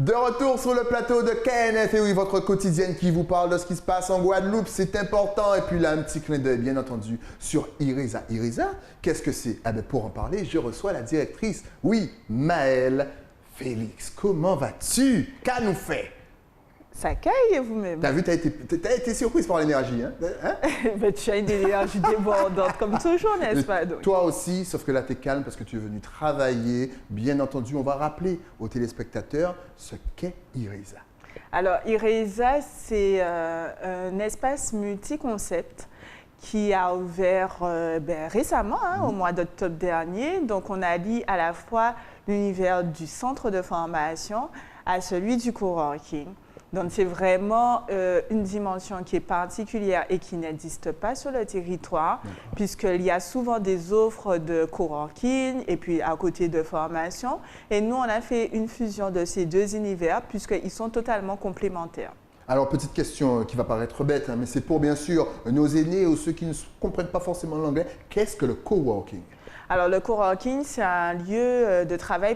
De retour sur le plateau de KNF, et oui, votre quotidienne qui vous parle de ce qui se passe en Guadeloupe, c'est important. Et puis là, un petit clin d'œil, bien entendu, sur Ireza. Ireza, qu'est-ce que c'est? Ah ben, pour en parler, je reçois la directrice, oui, Maëlle Félix. Comment vas-tu? Qu'a nous fait? Ça caille vous-même. T'as vu, t'as été surprise par l'énergie, hein? Mais tu as une énergie débordante, comme toujours, n'est-ce pas? Donc. Toi aussi, sauf que là, tu es calme parce que tu es venu travailler. Bien entendu, on va rappeler aux téléspectateurs ce qu'est Ireza. Alors, Ireza, c'est un espace multi-concept qui a ouvert récemment, au mois d'octobre dernier. Donc, on allie à la fois l'univers du centre de formation à celui du coworking. Donc, c'est vraiment une dimension qui est particulière et qui n'existe pas sur le territoire, puisqu'il y a souvent des offres de coworking et puis à côté de formation. Et nous, on a fait une fusion de ces deux univers, puisqu'ils sont totalement complémentaires. Alors, petite question qui va paraître bête, mais c'est pour bien sûr nos aînés ou ceux qui ne comprennent pas forcément l'anglais. Qu'est-ce que le coworking? Alors, le coworking, c'est un lieu de travail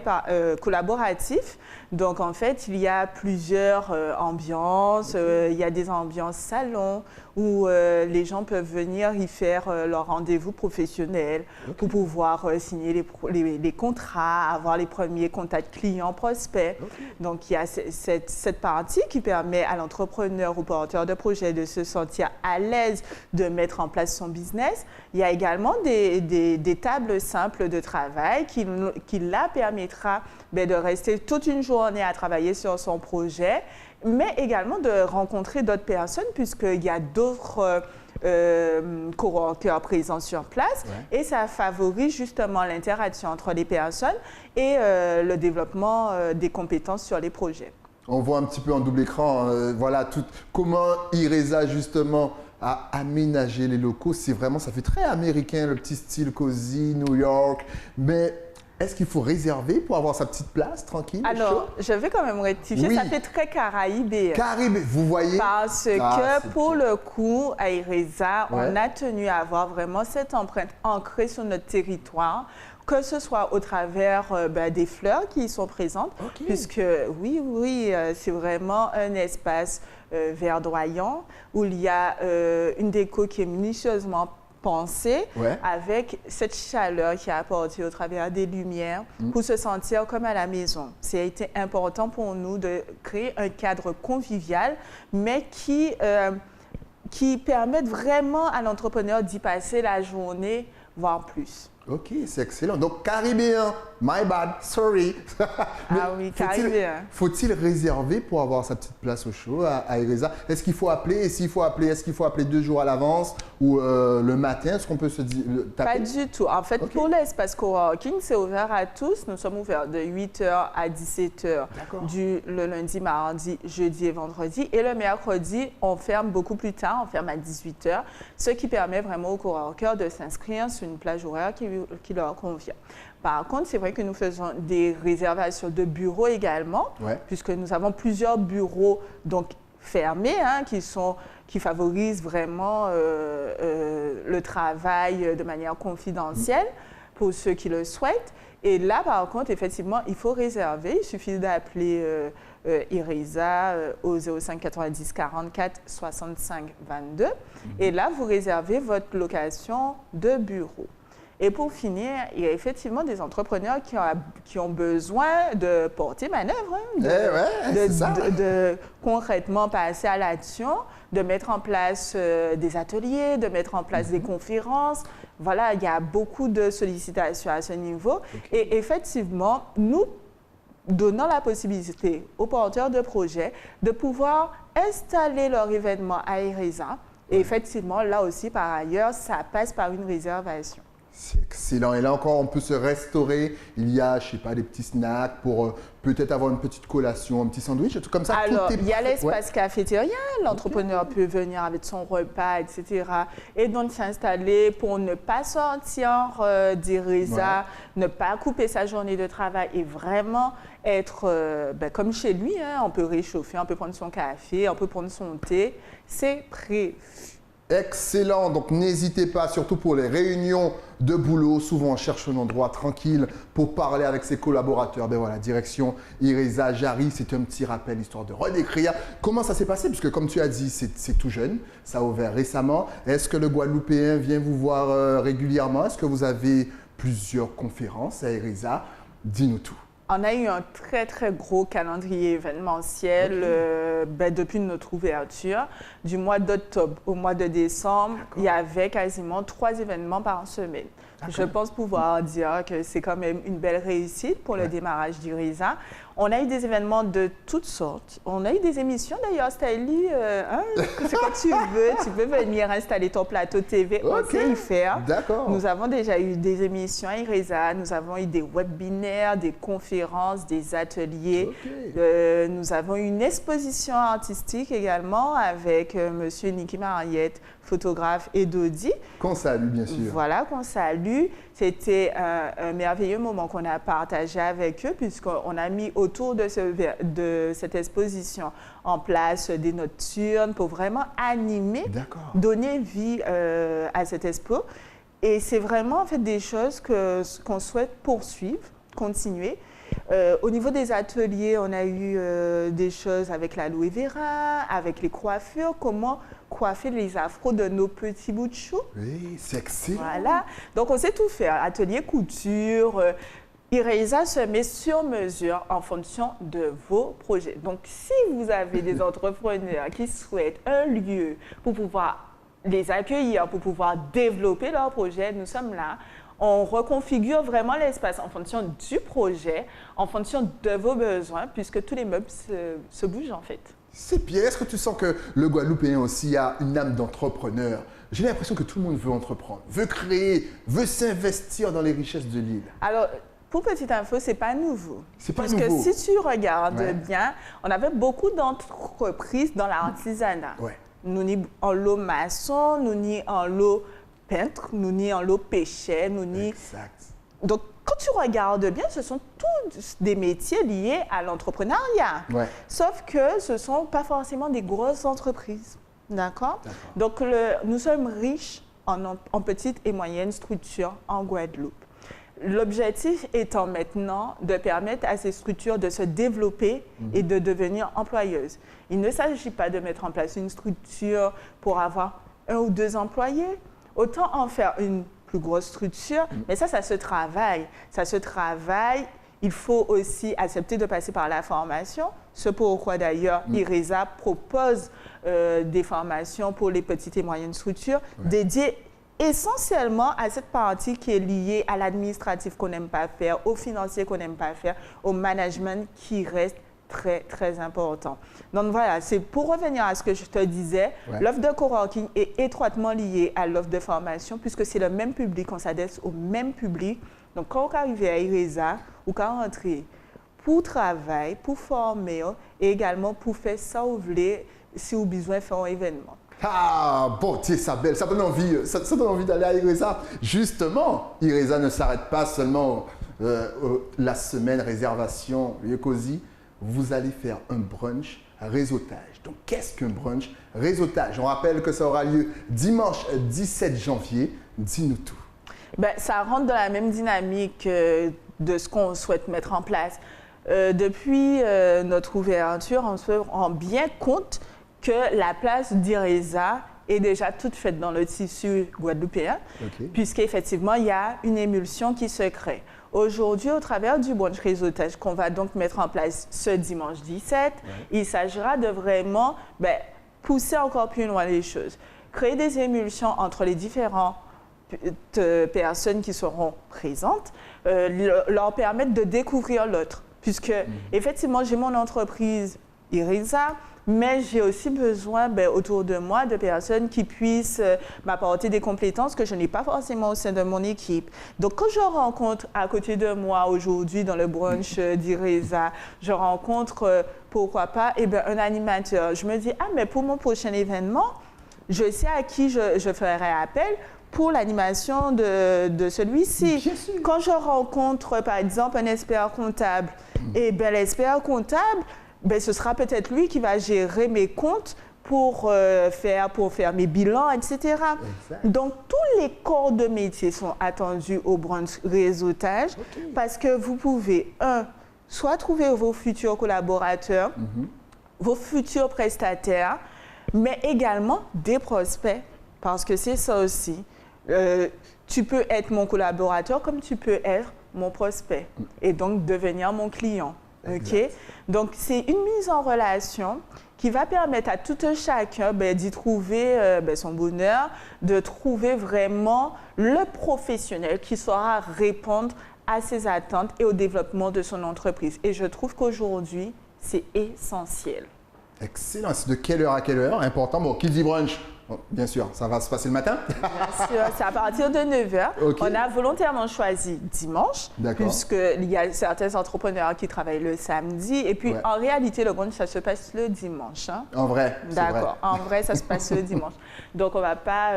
collaboratif. Donc, en fait, il y a plusieurs ambiances. Il y a des ambiances salons où les gens peuvent venir y faire leur rendez-vous professionnel pour pouvoir signer les contrats, avoir les premiers contacts clients-prospects. Donc, il y a cette partie qui permet à l'entrepreneur ou porteur de projet de se sentir à l'aise de mettre en place son business. Il y a également des tables simples de travail qui là permettra de rester toute une journée à travailler sur son projet, mais également de rencontrer d'autres personnes puisqu'il y a d'autres coworkers présents sur place et ça favorise justement l'interaction entre les personnes et le développement des compétences sur les projets. On voit un petit peu en double écran, voilà, comment Ireza justement a aménagé les locaux. C'est vraiment, ça fait très américain, le petit style cosy, New York, mais est-ce qu'il faut réserver pour avoir sa petite place, tranquille? Alors, je vais quand même rectifier, oui. Ça fait très caraïbé. Caraïbé, vous voyez? Parce que pour le coup, à Ireza, on a tenu à avoir vraiment cette empreinte ancrée sur notre territoire, que ce soit au travers des fleurs qui y sont présentes, puisque oui, c'est vraiment un espace verdoyant où il y a une déco qui est minutieusement pensée avec cette chaleur qui est apportée au travers des lumières pour se sentir comme à la maison. Ça a été important pour nous de créer un cadre convivial, mais qui permette vraiment à l'entrepreneur d'y passer la journée, voire plus. Ok, c'est excellent. Donc, caribéen, my bad, sorry. Oui, caribéen. Faut-il réserver pour avoir sa petite place au show à Ireza? Est-ce qu'il faut appeler? Et s'il faut appeler, est-ce qu'il faut appeler 2 jours à l'avance ou le matin? Est-ce qu'on peut se dire Pas du tout. En fait, pour l'espace coworking, c'est ouvert à tous. Nous sommes ouverts de 8h à 17h le lundi, mardi, jeudi et vendredi. Et le mercredi, on ferme beaucoup plus tard, on ferme à 18h, ce qui permet vraiment aux coworkers de s'inscrire sur une plage horaire qui leur convient. Par contre, c'est vrai que nous faisons des réservations de bureaux également, puisque nous avons plusieurs bureaux donc fermés qui favorisent vraiment le travail de manière confidentielle pour ceux qui le souhaitent. Et là, par contre, effectivement, il faut réserver. Il suffit d'appeler Ireza au 05 90 44 65 22. Et là, vous réservez votre location de bureau. Et pour finir, il y a effectivement des entrepreneurs qui ont besoin de porter manœuvre, de concrètement passer à l'action, de mettre en place des ateliers, de mettre en place des conférences. Voilà, il y a beaucoup de sollicitations à ce niveau. Et effectivement, nous donnons la possibilité aux porteurs de projets de pouvoir installer leur événement à Ireza. Et effectivement, là aussi, par ailleurs, ça passe par une réservation. C'est excellent. Et là encore, on peut se restaurer. Il y a, je ne sais pas, des petits snacks pour peut-être avoir une petite collation, un petit sandwich, un truc comme ça. Alors, il y a l'espace cafétéria. L'entrepreneur peut venir avec son repas, etc. Et donc s'installer pour ne pas sortir d'Ireza, ne pas couper sa journée de travail et vraiment être comme chez lui. On peut réchauffer, on peut prendre son café, on peut prendre son thé. C'est prévu. Excellent. Donc, n'hésitez pas, surtout pour les réunions de boulot. Souvent, on cherche un endroit tranquille pour parler avec ses collaborateurs. Ben voilà, direction Ireza Jari. C'est un petit rappel, histoire de redécrire comment ça s'est passé. Puisque, comme tu as dit, c'est tout jeune. Ça a ouvert récemment. Est-ce que le Guadeloupéen vient vous voir régulièrement? Est-ce que vous avez plusieurs conférences à Ireza? Dis-nous tout. On a eu un très, très gros calendrier événementiel depuis notre ouverture. Du mois d'octobre au mois de décembre, il y avait quasiment 3 événements par semaine. Je pense pouvoir dire que c'est quand même une belle réussite pour le démarrage d'Ireza. On a eu des événements de toutes sortes. On a eu des émissions d'ailleurs, Stylie, c'est quand tu peux venir installer ton plateau TV, on sait y faire. D'accord. Nous avons déjà eu des émissions à Ireza, nous avons eu des webinaires, des conférences, des ateliers. Nous avons eu une exposition artistique également avec Monsieur Niki Mariette, photographe et Dodi. Qu'on salue, bien sûr. Voilà, qu'on salue. C'était un merveilleux moment qu'on a partagé avec eux puisqu'on a mis autour de cette exposition en place des nocturnes pour vraiment animer, donner vie à cette expo. Et c'est vraiment en fait des choses qu'on souhaite poursuivre, continuer. Au niveau des ateliers, on a eu des choses avec l'aloe vera, avec les coiffures, comment coiffer les afros de nos petits bouts de chou. Oui, c'est excellent. Voilà, donc on sait tout faire, atelier couture. Ireza se met sur mesure en fonction de vos projets. Donc, si vous avez des entrepreneurs qui souhaitent un lieu pour pouvoir les accueillir, pour pouvoir développer leurs projets, nous sommes là. On reconfigure vraiment l'espace en fonction du projet, en fonction de vos besoins, puisque tous les meubles se bougent en fait. C'est bien. Est-ce que tu sens que le Guadeloupéen aussi a une âme d'entrepreneur? J'ai l'impression que tout le monde veut entreprendre, veut créer, veut s'investir dans les richesses de l'île. Alors, pour petite info, ce n'est pas nouveau. C'est pas Parce nouveau. que si tu regardes bien, on avait beaucoup d'entreprises dans l'artisanat. Nous n'y en lot maçon, nous n'y en lot peintre, nous n'y en lot pêcheur, nous n'y... Exact. Donc, quand tu regardes bien, ce sont tous des métiers liés à l'entrepreneuriat. Sauf que ce ne sont pas forcément des grosses entreprises. D'accord? Donc, nous sommes riches en petites et moyennes structures en Guadeloupe. L'objectif étant maintenant de permettre à ces structures de se développer et de devenir employeuses. Il ne s'agit pas de mettre en place une structure pour avoir 1 ou 2 employés. Autant en faire une plus grosse structure, mais ça se travaille. Ça se travaille. Il faut aussi accepter de passer par la formation. Ce pourquoi d'ailleurs Ireza propose des formations pour les petites et moyennes structures dédiées essentiellement à cette partie qui est liée à l'administratif qu'on n'aime pas faire, au financier qu'on n'aime pas faire, au management qui reste très, très important. Donc voilà, c'est pour revenir à ce que je te disais, l'offre de coworking est étroitement liée à l'offre de formation puisque c'est le même public, on s'adresse au même public. Donc quand on arrive à Ireza ou quand on rentre pour travailler, pour former et également pour faire ça ou voulez, si vous avez besoin de faire un événement. Ah, bon, tiens, ça belle, ça donne envie d'aller à Ireza. Justement, Ireza ne s'arrête pas seulement la semaine réservation lieu cosy. Vous allez faire un brunch réseautage. Donc, qu'est-ce qu'un brunch réseautage? On rappelle que ça aura lieu dimanche 17 janvier. Dis-nous tout. Ben, ça rentre dans la même dynamique de ce qu'on souhaite mettre en place. Depuis notre ouverture, on se rend bien compte que la place d'Ireza est déjà toute faite dans le tissu guadeloupéen, puisqu'effectivement, il y a une émulsion qui se crée. Aujourd'hui, au travers du brunch réseautage qu'on va donc mettre en place ce dimanche 17, il s'agira de vraiment pousser encore plus loin les choses, créer des émulsions entre les différentes personnes qui seront présentes, leur permettre de découvrir l'autre, puisque effectivement, j'ai mon entreprise Ireza, mais j'ai aussi besoin autour de moi de personnes qui puissent m'apporter des compétences que je n'ai pas forcément au sein de mon équipe. Donc, quand je rencontre à côté de moi aujourd'hui dans le brunch d'Ireza, je rencontre, pourquoi pas, un animateur. Je me dis, mais pour mon prochain événement, je sais à qui je ferai appel pour l'animation de celui-ci. Quand je rencontre, par exemple, un expert comptable, l'expert comptable, ce sera peut-être lui qui va gérer mes comptes pour faire mes bilans, etc. Exact. Donc, tous les corps de métier sont attendus au brunch réseautage parce que vous pouvez, soit trouver vos futurs collaborateurs, vos futurs prestataires, mais également des prospects, parce que c'est ça aussi. Tu peux être mon collaborateur comme tu peux être mon prospect et donc devenir mon client. Okay? Donc, c'est une mise en relation qui va permettre à tout un chacun d'y trouver son bonheur, de trouver vraiment le professionnel qui saura répondre à ses attentes et au développement de son entreprise. Et je trouve qu'aujourd'hui, c'est essentiel. Excellent. C'est de quelle heure à quelle heure? Important. Bon, qui dit brunch? Bon, bien sûr, ça va se passer le matin? Bien sûr, c'est à partir de 9h. Okay. On a volontairement choisi dimanche, puisqu'il y a certains entrepreneurs qui travaillent le samedi. Et puis, en réalité, le brunch, ça se passe le dimanche. Hein? En vrai? D'accord. En vrai, ça se passe le dimanche. Donc, on ne va pas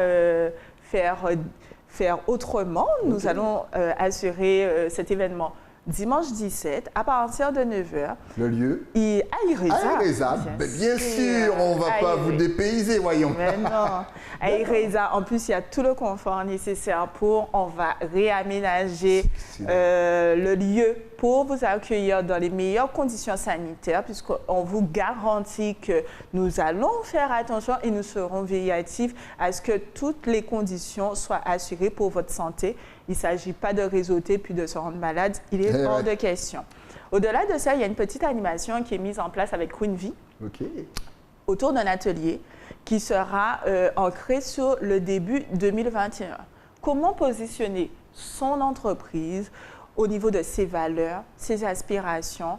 faire autrement. Nous allons assurer cet événement dimanche 17, à partir de 9h. Le lieu? À Ireza. À Ireza, bien sûr, on ne va pas vous dépayser, voyons. Mais non, à Ireza, en plus, il y a tout le confort nécessaire on va réaménager le lieu pour vous accueillir dans les meilleures conditions sanitaires, puisqu'on vous garantit que nous allons faire attention et nous serons véhiatifs à ce que toutes les conditions soient assurées pour votre santé. Il ne s'agit pas de réseauter puis de se rendre malade. Il est hors de question. Au-delà de ça, il y a une petite animation qui est mise en place avec Queen V autour d'un atelier qui sera ancré sur le début 2021. Comment positionner son entreprise au niveau de ses valeurs, ses aspirations,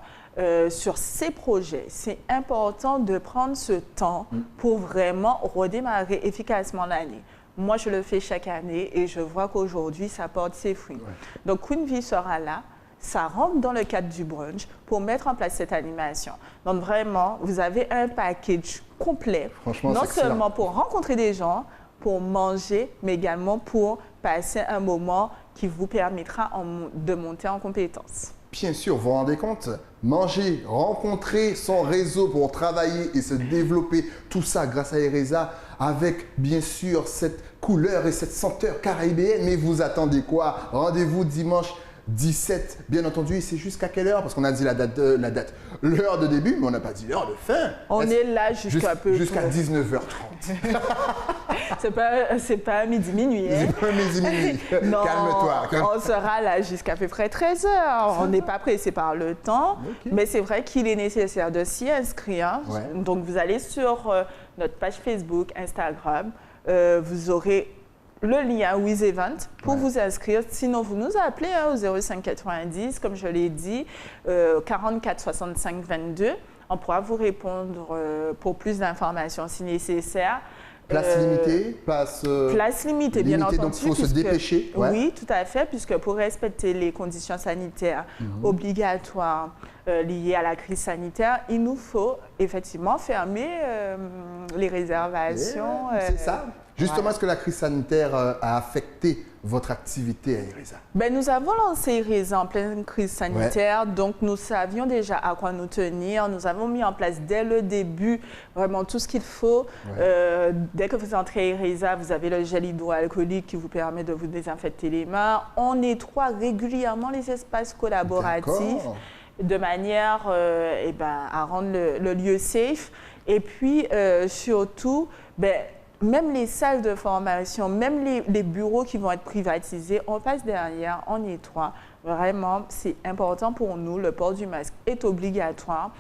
sur ses projets. C'est important de prendre ce temps pour vraiment redémarrer efficacement l'année. Moi, je le fais chaque année et je vois qu'aujourd'hui, ça porte ses fruits. Donc, Queen V sera là. Ça rentre dans le cadre du brunch pour mettre en place cette animation. Donc, vraiment, vous avez un package complet. Franchement, non c'est seulement excellent. pour rencontrer des gens, pour manger, mais également pour passer un moment qui vous permettra de monter en compétences. Bien sûr, vous vous rendez compte, manger, rencontrer son réseau pour travailler et se développer, tout ça grâce à Ireza, avec bien sûr cette couleur et cette senteur caribéenne. Mais vous attendez quoi? Rendez-vous dimanche 17, bien entendu, et c'est jusqu'à quelle heure? Parce qu'on a dit l'heure de début, mais on n'a pas dit l'heure de fin. On est là jusqu'à peu jusqu'à 19h30. C'est pas midi minuit. Hein? C'est pas midi minuit. Non, calme-toi. On sera là jusqu'à peu près 13h. On n'est pas pressé par le temps, mais c'est vrai qu'il est nécessaire de s'y inscrire. Donc, vous allez sur notre page Facebook, Instagram, vous aurez le lien WizEvent pour vous inscrire. Sinon, vous nous appelez au 05 90, comme je l'ai dit, 44 65 22. On pourra vous répondre pour plus d'informations si nécessaire. Place limitée, place limitée, bien entendu. Donc, il faut se dépêcher. Oui, tout à fait, puisque pour respecter les conditions sanitaires obligatoires liées à la crise sanitaire, il nous faut effectivement fermer les réservations. C'est ça. Justement, est-ce que la crise sanitaire a affecté votre activité à Ireza? Nous avons lancé Ireza en pleine crise sanitaire, donc nous savions déjà à quoi nous tenir. Nous avons mis en place dès le début vraiment tout ce qu'il faut. Dès que vous entrez à Ireza, vous avez le gel hydroalcoolique qui vous permet de vous désinfecter les mains. On nettoie régulièrement les espaces collaboratifs de manière à rendre le lieu safe. Et puis, surtout, même les salles de formation, même les bureaux qui vont être privatisés, on passe derrière, on nettoie. Vraiment, c'est important pour nous. Le port du masque est obligatoire.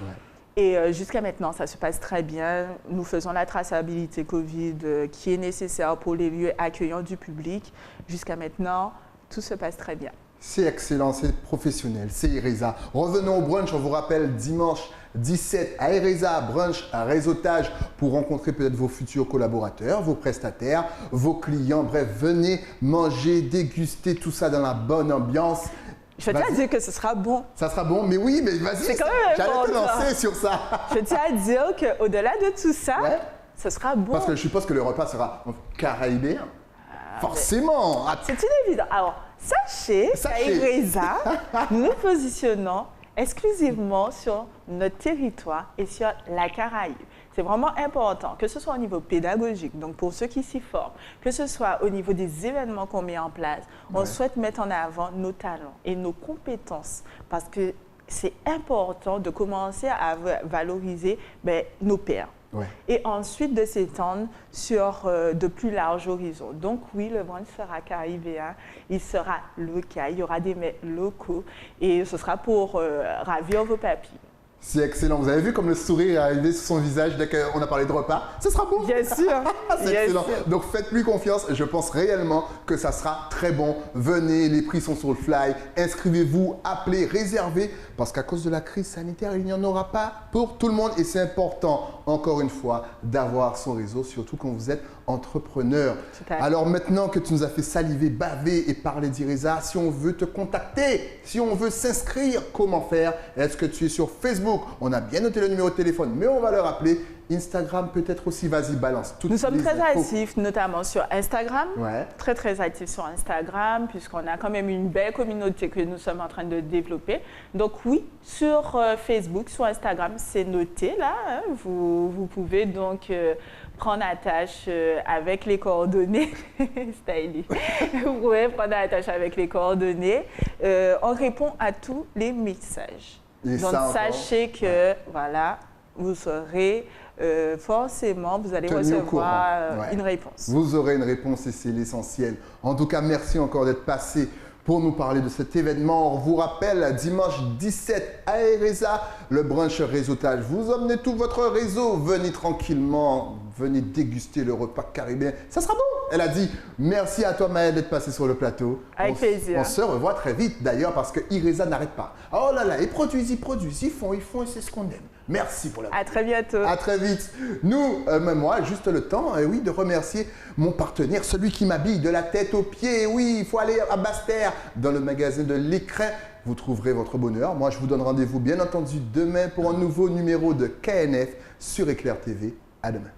Et jusqu'à maintenant, ça se passe très bien. Nous faisons la traçabilité COVID qui est nécessaire pour les lieux accueillants du public. Jusqu'à maintenant, tout se passe très bien. C'est excellent, c'est professionnel, c'est Ireza. Revenons au brunch, on vous rappelle dimanche 17 à Ireza, brunch à réseautage pour rencontrer peut-être vos futurs collaborateurs, vos prestataires, vos clients. Bref, venez manger, déguster tout ça dans la bonne ambiance. Je tiens à dire que ce sera bon. Ça sera bon, mais oui, mais vas-y, c'est quand même j'allais te lancer sur ça. Je tiens à dire qu'au-delà de tout ça, ce sera bon. Parce que je suppose que le repas sera caribéen. Forcément. C'est une évidence. Alors, sachez qu'à Ireza, nous nous positionnons exclusivement sur notre territoire et sur la Caraïbe. C'est vraiment important, que ce soit au niveau pédagogique, donc pour ceux qui s'y forment, que ce soit au niveau des événements qu'on met en place, on souhaite mettre en avant nos talents et nos compétences parce que c'est important de commencer à valoriser nos pairs. Et ensuite de s'étendre sur de plus larges horizons. Donc oui, le brunch sera caribéen, il sera local, il y aura des mets locaux et ce sera pour ravir vos papilles. C'est excellent. Vous avez vu comme le sourire est arrivé sur son visage dès qu'on a parlé de repas? Ce sera bon. Bien sûr. C'est excellent. Donc faites-lui confiance. Je pense réellement que ça sera très bon. Venez, les prix sont sur le fly. Inscrivez-vous, appelez, réservez. Parce qu'à cause de la crise sanitaire, il n'y en aura pas pour tout le monde. Et c'est important, encore une fois, d'avoir son réseau, surtout quand vous êtes entrepreneur. Alors maintenant que tu nous as fait saliver, baver et parler d'Ireza, si on veut te contacter, si on veut s'inscrire, comment faire? Est-ce que tu es sur Facebook? On a bien noté le numéro de téléphone, mais on va le rappeler. Instagram peut-être aussi, vas-y, balance. Nous sommes très actifs, notamment sur Instagram. Ouais. Très actifs sur Instagram, puisqu'on a quand même une belle communauté que nous sommes en train de développer. Donc oui, sur Facebook, sur Instagram, c'est noté là. Hein. Vous pouvez donc prendre attache avec les coordonnées. Stylish. Vous pouvez prendre attache avec les coordonnées. On répond à tous les messages. Et donc sachez que voilà, vous serez forcément, vous allez recevoir une réponse. Vous aurez une réponse et c'est l'essentiel. En tout cas, merci encore d'être passé pour nous parler de cet événement. On vous rappelle, dimanche 17 à Ireza, le brunch réseautage. Vous emmenez tout votre réseau, venez tranquillement, venez déguster le repas caribéen. Ça sera bon. Elle a dit merci à toi Maëlle d'être passée sur le plateau. Avec plaisir. On se revoit très vite d'ailleurs parce que Ireza n'arrête pas. Oh là là, ils produisent, ils font et c'est ce qu'on aime. Merci pour la À très bientôt. À très vite. Nous, moi, juste le temps, oui, de remercier mon partenaire, celui qui m'habille de la tête aux pieds. Oui, il faut aller à Basse-Terre, dans le magasin de l'Écrin. Vous trouverez votre bonheur. Moi, je vous donne rendez-vous, bien entendu, demain pour un nouveau numéro de KNF sur Éclair TV. À demain.